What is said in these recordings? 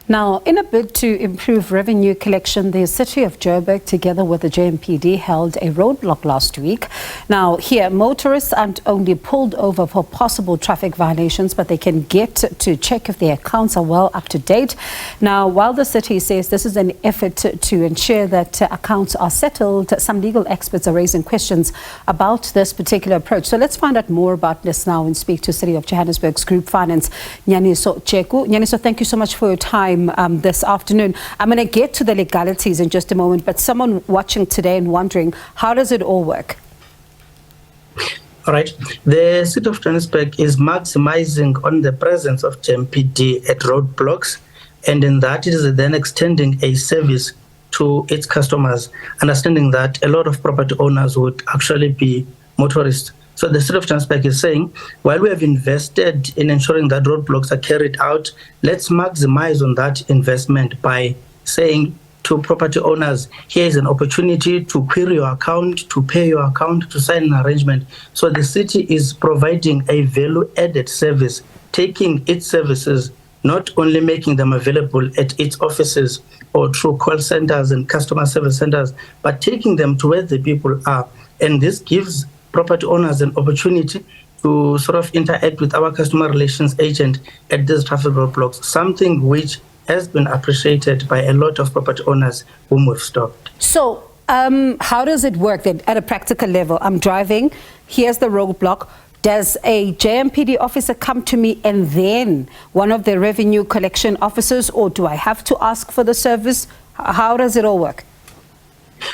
Now, in a bid to improve revenue collection, the City of Joburg, together with the JMPD, held a roadblock last week. Now, here, motorists aren't only pulled over for possible traffic violations, but they can get to check if their accounts are well up to date. Now, while the city says this is an effort to ensure that accounts are settled, some legal experts are raising questions about this particular approach. So let's find out more about this now and speak to City of Johannesburg's Group Finance, Nyaniso Jeku. Nyaniso, thank you so much for your time this afternoon. I'm going to get to the legalities in just a moment, but someone watching today and wondering, how does it all work? All right. The City of Johannesburg is maximizing on the presence of JMPD at roadblocks, and in that it is then extending a service to its customers, understanding that a lot of property owners would actually be motorists. So the City of Johannesburg is saying, while we have invested in ensuring that roadblocks are carried out, let's maximize on that investment by saying to property owners, here is an opportunity to query your account, to pay your account, to sign an arrangement. So the city is providing a value-added service, taking its services, not only making them available at its offices or through call centers and customer service centers, but taking them to where the people are. And this gives property owners an opportunity to sort of interact with our customer relations agent at these traffic roadblocks, something which has been appreciated by a lot of property owners whom we've stopped. So how does it work then at a practical level? I'm driving, here's the roadblock. Does a JMPD officer come to me and then one of the revenue collection officers, or do I have to ask for the service? How does it all work?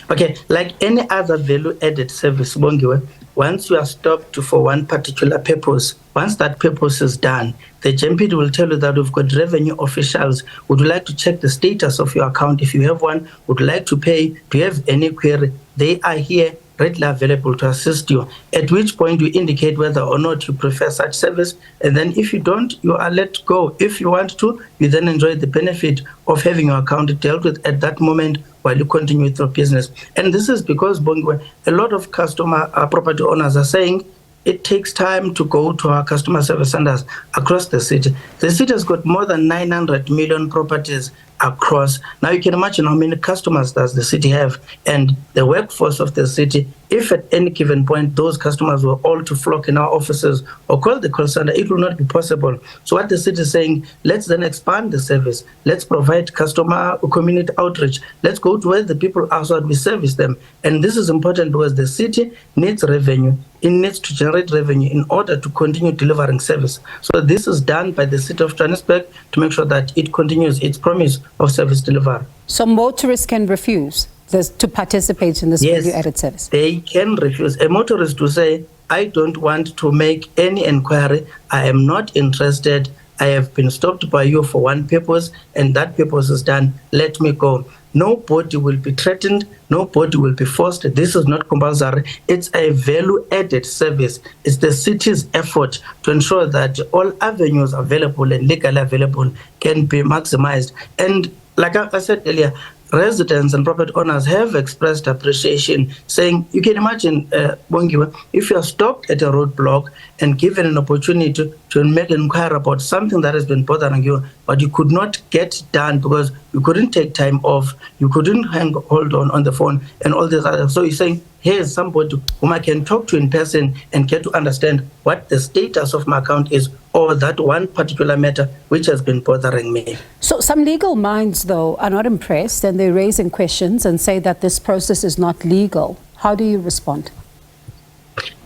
Okay, like any other value-added service, Bongiwe, once you are stopped for one particular purpose, once that purpose is done, the JMPD will tell you that we've got revenue officials. Would you like to check the status of your account? If you have one, would you like to pay? Do you have any query? They are here, readily available to assist you, at which point you indicate whether or not you prefer such service. And then if you don't, you are let go. If you want to, you then enjoy the benefit of having your account dealt with at that moment while you continue with your business. And this is because, Bongwe, a lot of customer property owners are saying it takes time to go to our customer service centers across the city. The city has got more than 900 million properties across. Now you can imagine how many customers does the city have, and the workforce of the city. If at any given point those customers were all to flock in our offices or call the call center, it will not be possible. So what the city is saying, let's then expand the service. Let's provide customer community outreach. Let's go to where the people are so that we service them. And this is important because the city needs revenue. It needs to generate revenue in order to continue delivering service. So this is done by the City of Johannesburg to make sure that it continues its promise of service delivery. So motorists can refuse to participate in this value-added service? They can refuse. A motorist to say, I don't want to make any inquiry. I am not interested. I have been stopped by you for one purpose, and that purpose is done. Let me go. Nobody will be threatened. Nobody will be forced. This is not compulsory. It's a value-added service. It's the city's effort to ensure that all avenues available and legally available can be maximized. And like I said earlier, residents and property owners have expressed appreciation, saying, you can imagine, Bongiwe, if you are stopped at a roadblock and given an opportunity to make an inquiry about something that has been bothering you, but you could not get done because you couldn't take time off, you couldn't hold on the phone and all this other. So you're saying, here's somebody whom I can talk to in person and get to understand what the status of my account is, or that one particular matter which has been bothering me. So some legal minds, though, are not impressed, and they're raising questions and say that this process is not legal. How do you respond?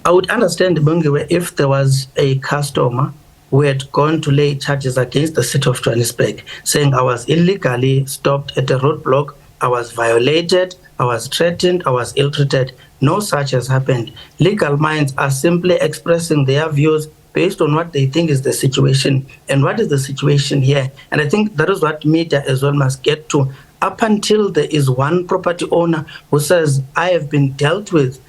I would understand, Bungiwe, if there was a customer who had gone to lay charges against the City of Johannesburg, saying I was illegally stopped at a roadblock, I was violated, I was threatened, I was ill-treated. No such has happened. Legal minds are simply expressing their views based on what they think is the situation. And what is the situation here? And I think that is what media as well must get to. Up until there is one property owner who says, I have been dealt with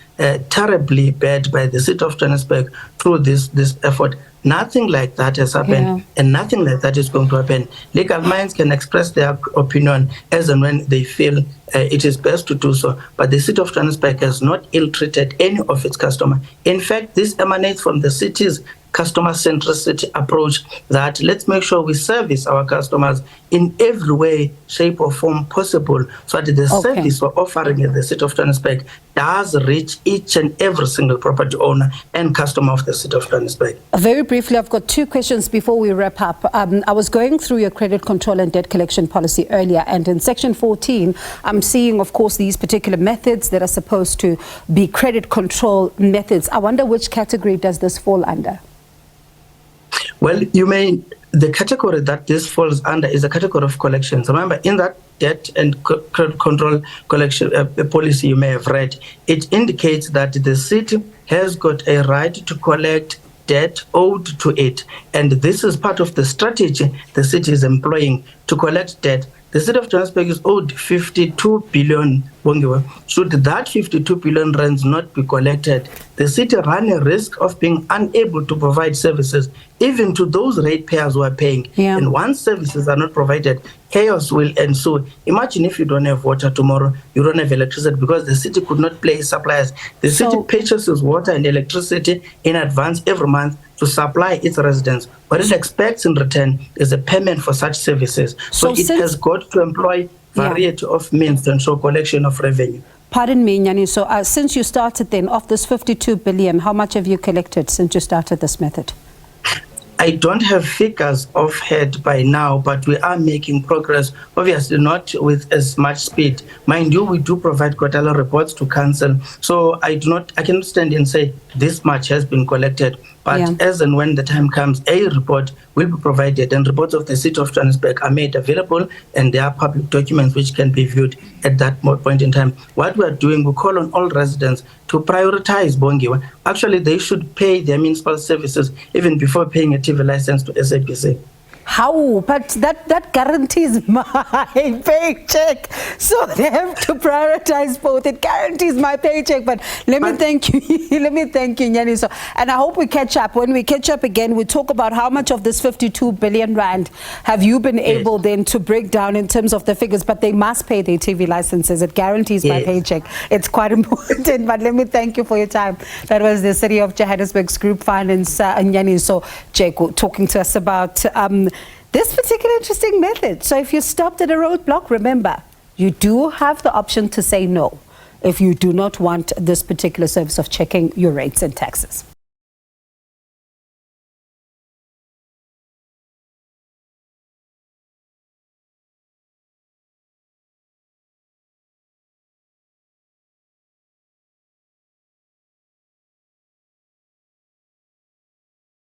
terribly bad by the City of Johannesburg through this effort, Nothing like that has happened, and nothing like that is going to happen. Legal minds can express their opinion as and when they feel it is best to do so, but the City of Johannesburg has not ill-treated any of its customers. In fact, this emanates from the city's customer centricity approach, that let's make sure we service our customers in every way, shape or form possible, so that the service we're offering at the City of Johannesburg does reach each and every single property owner and customer of the City of Johannesburg. Very briefly, I've got two questions before we wrap up. I was going through your credit control and debt collection policy earlier, and in section 14, I'm seeing, of course, these particular methods that are supposed to be credit control methods. I wonder which category does this fall under? Well, the category that this falls under is a category of collections. Remember, in that debt and credit control collection policy you may have read, it indicates that the city has got a right to collect debt owed to it. And this is part of the strategy the city is employing to collect debt. The City of Johannesburg is owed 52 billion. Should that 52 billion rands not be collected, the city run a risk of being unable to provide services even to those ratepayers who are paying. And once services are not provided, chaos will ensue. Imagine if you don't have water tomorrow, you don't have electricity, because the city could not pay suppliers. The city purchases water and electricity in advance every month to supply its residents. What it expects in return is a payment for such services. So it has got to employ variety of means to ensure collection of revenue. Pardon me, Nyaniso, since you started then, of this 52 billion, how much have you collected since you started this method? I don't have figures offhand by now, but we are making progress, obviously not with as much speed. Mind you, we do provide quarterly reports to council, so I cannot stand and say this much has been collected, but as and when the time comes, a report will be provided, and reports of the City of Johannesburg are made available, and there are public documents which can be viewed at that point in time. What we are doing, we call on all residents to prioritize Bongiwa. Actually, they should pay their municipal services even before paying a TV license to SABC. How? But that guarantees my paycheck. So they have to prioritize both. It guarantees my paycheck. But let me thank you. Let me thank you, Nyaniso. And I hope we catch up. When we catch up again, we talk about how much of this 52 billion rand have you been able then to break down in terms of the figures. But they must pay their TV licenses. It guarantees my paycheck. It's quite important. But let me thank you for your time. That was the City of Johannesburg's Group Finance, Nyaniso Jeku, talking to us about this particular interesting method. So if you're stopped at a roadblock, remember, you do have the option to say no if you do not want this particular service of checking your rates and taxes.